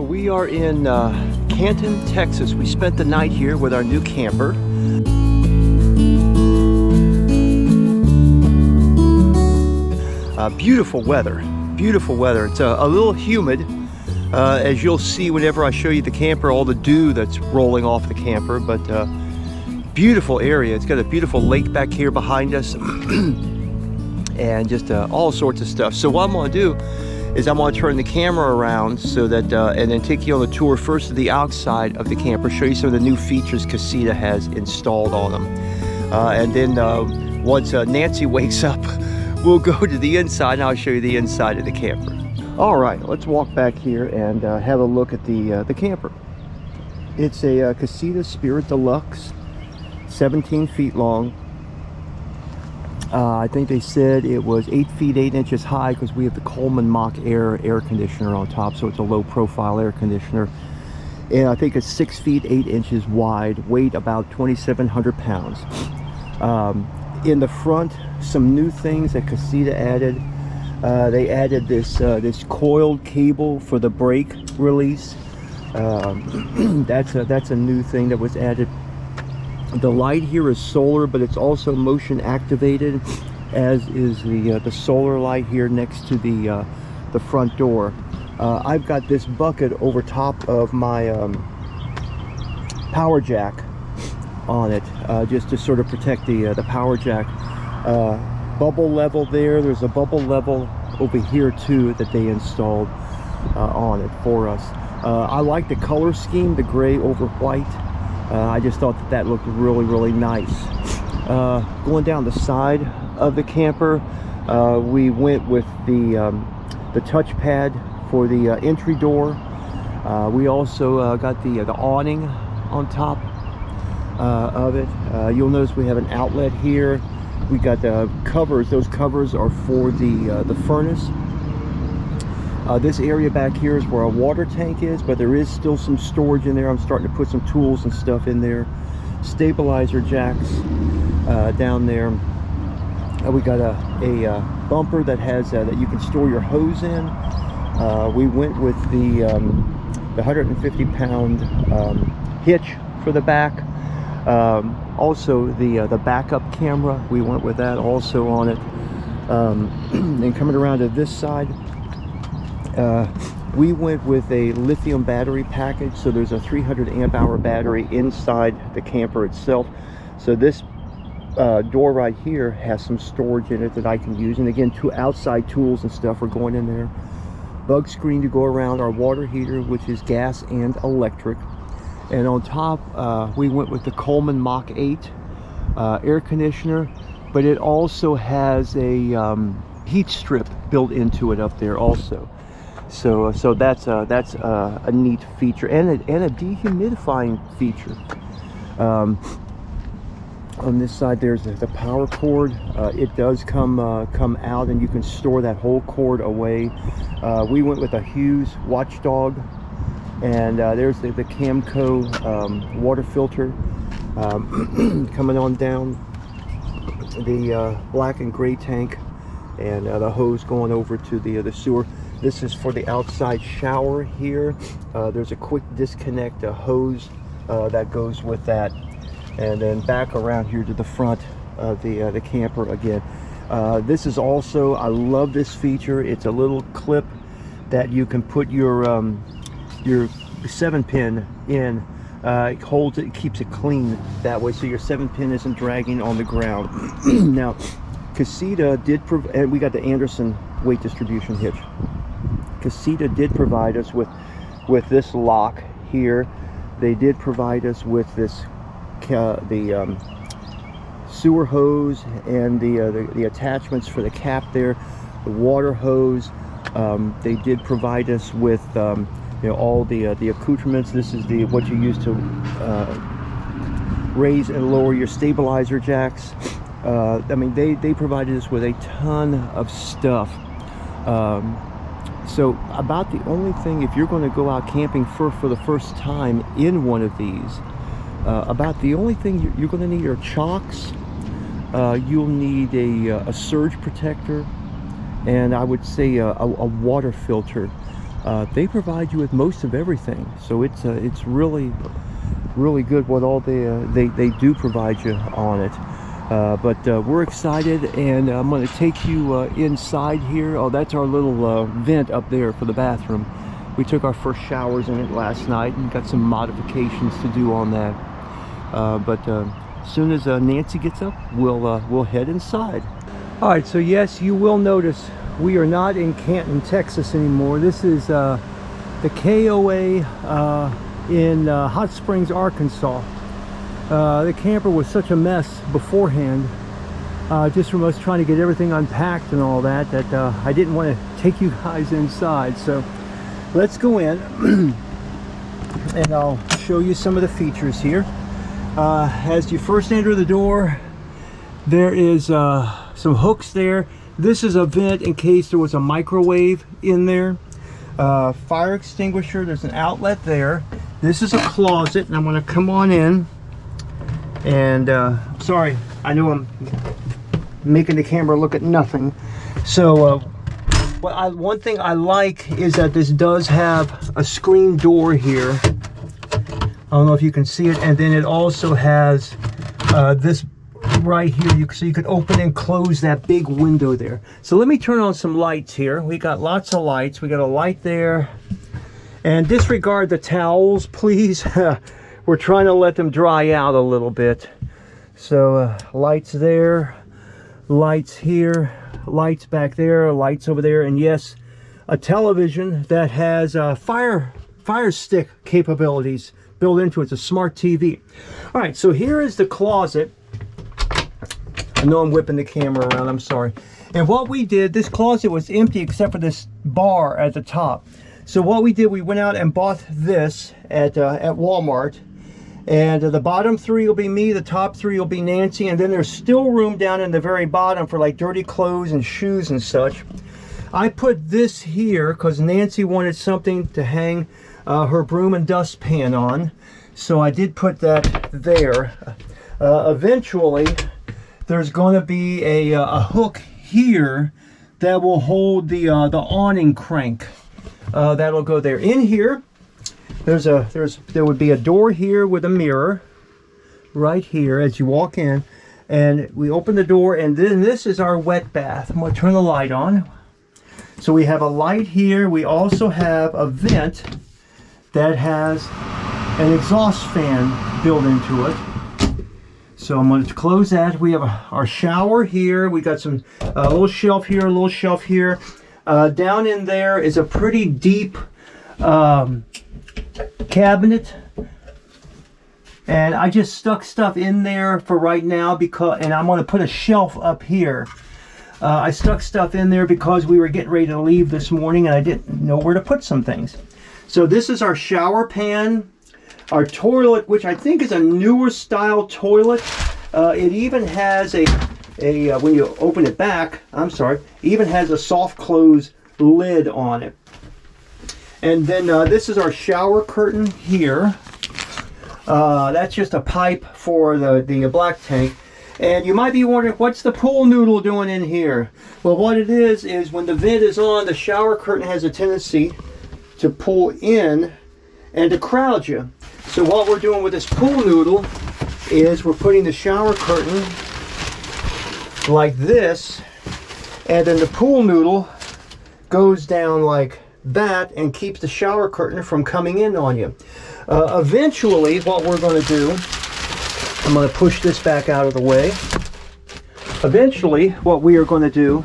We are in Canton, Texas. We spent the night here with our new camper. Beautiful weather, beautiful weather. It's a little humid, as you'll see whenever I show you the camper, all the dew that's rolling off the camper, but beautiful area. It's got a beautiful lake back here behind us and just all sorts of stuff. So what I'm going to do is I'm going to turn the camera around so that, and then take you on the tour first to the outside of the camper, show you some of the new features Casita has installed on them. And then once Nancy wakes up, we'll go to the inside and I'll show you the inside of the camper. All right, let's walk back here and have a look at the camper. It's a Casita Spirit Deluxe, 17 feet long. I think they said it was 8 feet 8 inches high because we have the Coleman Mach air conditioner on top, so it's a low profile air conditioner. And I think it's 6 feet 8 inches wide, weight about 2,700 pounds. In the front, some new things that Casita added. They added this coiled cable for the brake release. That's a new thing that was added. The light here is solar, but it's also motion activated, as is the solar light here next to the front door. I've got this bucket over top of my power jack on it, just to sort of protect the power jack. Bubble level there. There's a bubble level over here too that they installed on it for us. I like the color scheme, the gray over white. I just thought that looked really, really nice. Going down the side of the camper, we went with the touchpad for the entry door. We also got the awning on top of it. You'll notice we have an outlet here. We got the covers. Those covers are for the furnace. This area back here is where our water tank is, but there is still some storage in there. I'm starting to put some tools and stuff in there. Stabilizer jacks down there. We got a bumper that has that you can store your hose in. We went with the 150-pound hitch for the back. Also the backup camera, we went with that also on it. And coming around to this side, we went with a lithium battery package, so there's a 300 amp hour battery inside the camper itself. So this door right here has some storage in it that I can use, and again, two outside tools and stuff are going in there. Bug screen to go around our water heater, which is gas and electric. And on top, we went with the Coleman Mach 8 air conditioner, but it also has a heat strip built into it up there also. So that's a neat feature, and a dehumidifying feature. On this side, there's the power cord. It does come out, and you can store that whole cord away. We went with a Hughes Watchdog, and there's the Camco water filter coming on down. The black and gray tank, and the hose going over to the sewer. This is for the outside shower here. There's a quick disconnect, a hose that goes with that. And then back around here to the front of the camper again. This is also, I love this feature. It's a little clip that you can put your 7-pin in. It holds it, keeps it clean that way, so your 7-pin isn't dragging on the ground. Now, Casita did, and we got the Anderson weight distribution hitch. Casita did provide us with this lock here. They did provide us with this the sewer hose and the attachments for the cap there, the water hose. They did provide us with all the accoutrements. This is what you use to raise and lower your stabilizer jacks. I mean, they provided us with a ton of stuff. So about the only thing, if you're going to go out camping for the first time in one of these, about the only thing you're going to need are chocks. You'll need a surge protector, and I would say a water filter. they provide you with most of everything. So it's really good what all they do provide you on it. But we're excited, and I'm going to take you inside here. Oh, that's our little vent up there for the bathroom. We took our first showers in it last night and got some modifications to do on that. But as soon as Nancy gets up, we'll head inside. All right, so yes, you will notice we are not in Canton, Texas anymore. This is the KOA in Hot Springs, Arkansas. The camper was such a mess beforehand, just from us trying to get everything unpacked and all that, that I didn't want to take you guys inside. So let's go in and I'll show you some of the features here. As you first enter the door, there is some hooks there. This is a vent in case there was a microwave in there. Fire extinguisher, there's an outlet there. This is a closet, and I'm going to come on in. And sorry, I know I'm making the camera look at nothing. So one thing I like is that this does have a screen door here. I don't know if you can see it, and then it also has this right here, so you could open and close that big window there. So let me turn on some lights here. We got lots of lights. We got a light there, and disregard the towels, please. We're trying to let them dry out a little bit. So lights there, lights here, lights back there, lights over there, and yes, a television that has fire stick capabilities built into it. It's a smart TV. All right, so here is the closet. I know I'm whipping the camera around, I'm sorry. And what we did, this closet was empty except for this bar at the top. So what we did, we went out and bought this at Walmart. And the bottom three will be me, the top three will be Nancy, and then there's still room down in the very bottom for like dirty clothes and shoes and such. I put this here because Nancy wanted something to hang her broom and dustpan on. So I did put that there. Eventually, there's going to be a hook here that will hold the awning crank. That'll go there. In here, there would be a door here with a mirror right here as you walk in, and we open the door, and then this is our wet bath. I'm going to turn the light on. So we have a light here. We also have a vent that has an exhaust fan built into it. So I'm going to close that. We have our shower here. We got some a little shelf here, a little shelf here. Down in there is a pretty deep cabinet, and I just stuck stuff in there for right now and I'm going to put a shelf up here. I stuck stuff in there because we were getting ready to leave this morning and I didn't know where to put some things. So this is our shower pan, our toilet, which I think is a newer style toilet. It even has a when you open it back, even has a soft close lid on it. And then this is our shower curtain here. That's just a pipe for the black tank. And you might be wondering, what's the pool noodle doing in here? Well, what it is when the vent is on, the shower curtain has a tendency to pull in and to crowd you. So what we're doing with this pool noodle is we're putting the shower curtain like this, and then the pool noodle goes down like that and keeps the shower curtain from coming in on you. Eventually, what we're going to do, I'm going to push this back out of the way. Eventually, what we are going to do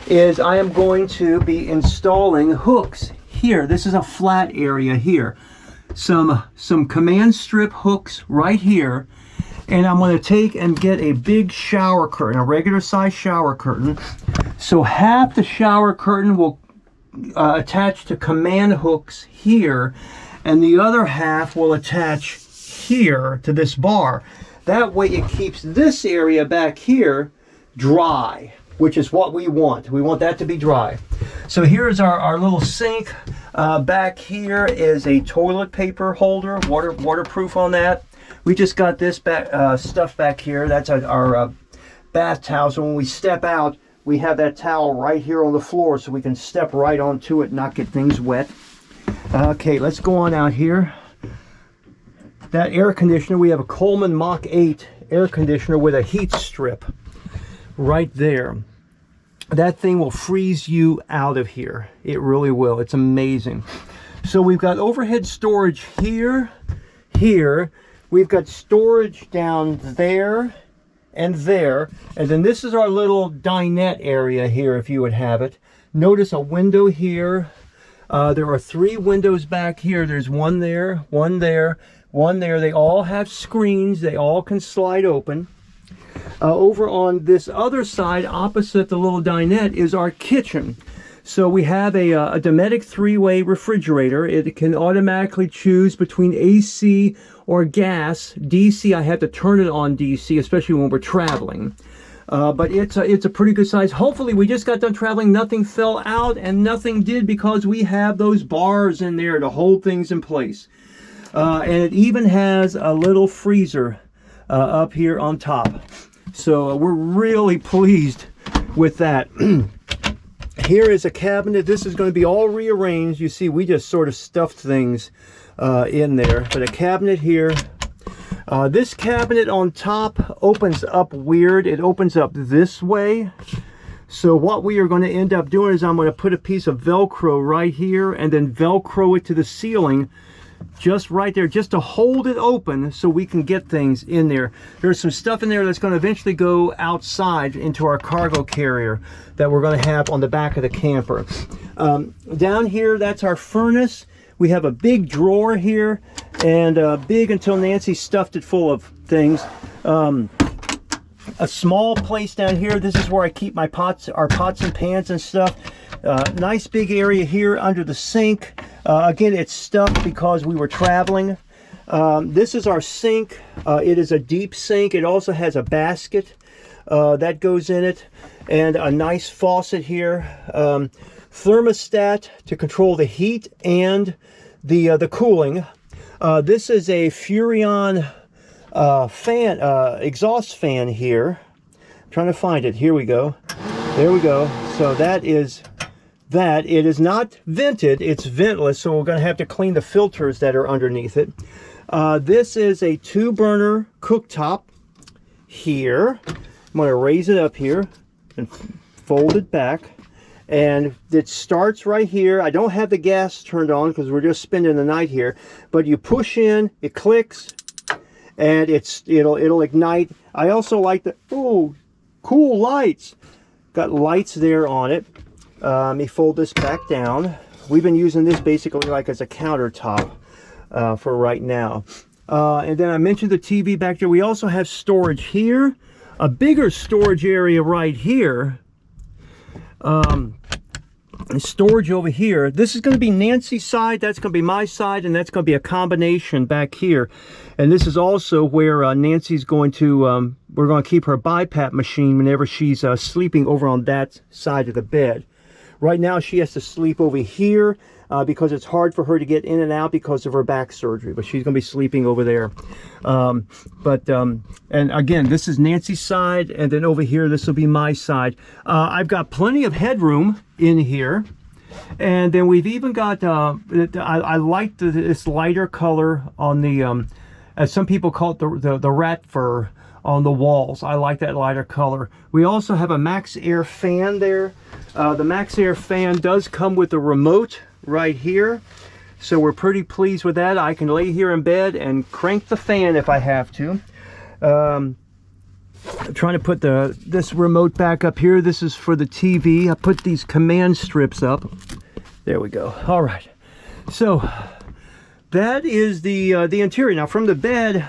is I am going to be installing hooks here. This is a flat area here. Some command strip hooks right here. And I'm going to take and get a big shower curtain, a regular size shower curtain. So half the shower curtain will attach to command hooks here, and the other half will attach here to this bar. That way it keeps this area back here dry, which is what we want. We want that to be dry. So here's our little sink. Back here is a toilet paper holder, waterproof on that. We just got this stuff back here. That's our bath towel. So when we step out, we have that towel right here on the floor so we can step right onto it and not get things wet. Okay, let's go on out here. That air conditioner, we have a Coleman Mach 8 air conditioner with a heat strip right there. That thing will freeze you out of here. It really will. It's amazing. So we've got overhead storage here, here. We've got storage down there and there. And then this is our little dinette area here, if you would have it. Notice a window here. There are 3 windows back here. There's one there, one there, one there. They all have screens. They all can slide open. Over on this other side, opposite the little dinette, is our kitchen. So we have a Dometic 3-way refrigerator. It can automatically choose between AC or gas. DC, I have to turn it on DC, especially when we're traveling. But it's a pretty good size. Hopefully, we just got done traveling. Nothing fell out, and nothing did because we have those bars in there to hold things in place. And it even has a little freezer up here on top. So we're really pleased with that. Here is a cabinet. This is going to be all rearranged. You see, we just sort of stuffed things in there. But a cabinet here. This cabinet on top opens up weird. It opens up this way. So what we are going to end up doing is I'm going to put a piece of Velcro right here and then Velcro it to the ceiling just right there, just to hold it open so we can get things in there. There's some stuff in there that's going to eventually go outside into our cargo carrier that we're going to have on the back of the camper. Down here, that's our furnace. We have a big drawer here, and big until Nancy stuffed it full of things. A small place down here. This is where I keep my pots, our pots and pans and stuff. Nice big area here under the sink. Again, it's stuffed because we were traveling. This is our sink. It is a deep sink. It also has a basket that goes in it, and a nice faucet here. Thermostat to control the heat and the cooling. This is a Furrion fan, exhaust fan here. I'm trying to find it. Here we go. There we go. So that is that. It is not vented, it's ventless, so we're going to have to clean the filters that are underneath it. This is a 2-burner cooktop here. I'm going to raise it up here and fold it back, and it starts right here. I don't have the gas turned on because we're just spending the night here, but you push in, it clicks, and it'll ignite. I also like the cool lights. Got lights there on it. Let me fold this back down. We've been using this basically like as a countertop for right now. And then I mentioned the TV back there. We also have storage here, a bigger storage area right here. Storage over here. This is going to be Nancy's side, that's going to be my side, and that's going to be a combination back here. And this is also where Nancy's going to, we're going to keep her BiPAP machine whenever she's sleeping over on that side of the bed. Right now she has to sleep over here because it's hard for her to get in and out because of her back surgery, but she's going to be sleeping over there. And again, this is Nancy's side, and then over here this will be my side. I've got plenty of headroom in here, and then we've even got I like this lighter color on the as some people call it, the rat fur on the walls. I like that lighter color. We also have a Max Air fan there. The Max Air fan does come with a remote right here, so we're pretty pleased with that. I can lay here in bed and crank the fan if I have to. I'm trying to put this remote back up here. This is for the TV. I put these command strips up. There we go. All right, so that is the interior. Now from the bed,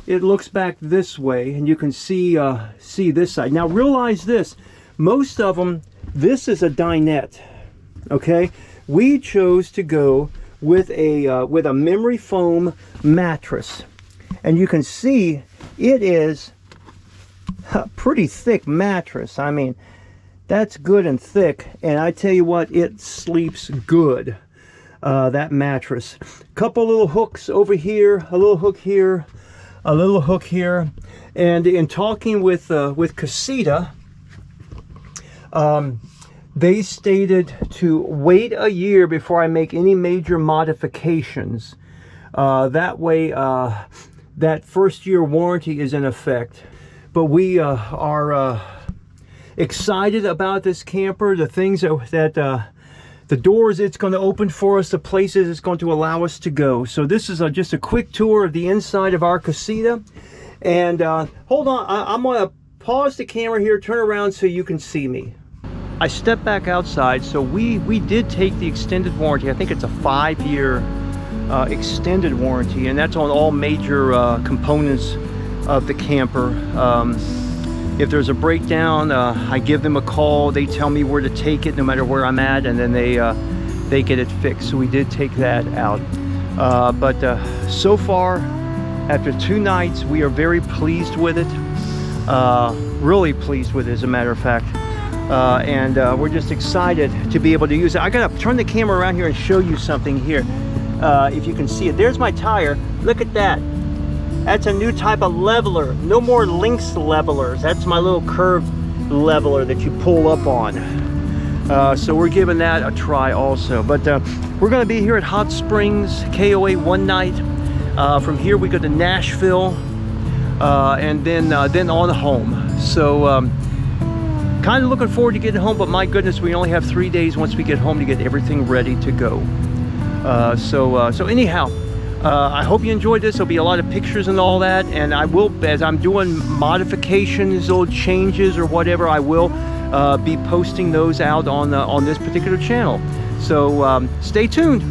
it looks back this way, and you can see this side. Now realize this, most of them, this is a dinette, okay? We chose to go with a memory foam mattress, and you can see it is a pretty thick mattress. I mean, that's good and thick, and I tell you what, it sleeps good, that mattress. Couple little hooks over here, a little hook here, a little hook here. And in talking with Casita, They stated to wait a year before I make any major modifications. That way, that first year warranty is in effect. But we are excited about this camper, the things that the doors it's going to open for us, the places it's going to allow us to go. So this is just a quick tour of the inside of our Casita. And hold on, I'm going to pause the camera here, turn around so you can see me. I stepped back outside, so we did take the extended warranty. I think it's a 5-year extended warranty, and that's on all major components of the camper. If there's a breakdown, I give them a call. They tell me where to take it, no matter where I'm at, and then they get it fixed. So we did take that out. But so far, after 2 nights, we are very pleased with it. Really pleased with it, as a matter of fact. And we're just excited to be able to use it. I gotta turn the camera around here and show you something here. If you can see it, there's my tire. Look at that. That's a new type of leveler. No more Lynx levelers. That's my little curved leveler that you pull up on. So we're giving that a try also. But we're going to be here at Hot Springs KOA one night. From here we go to Nashville, and then on home. So kind of looking forward to getting home. But my goodness, we only have 3 days once we get home to get everything ready to go. So anyhow. I hope you enjoyed this. There'll be a lot of pictures and all that, and I will, as I'm doing modifications, little changes or whatever, I will be posting those out on this particular channel. So stay tuned.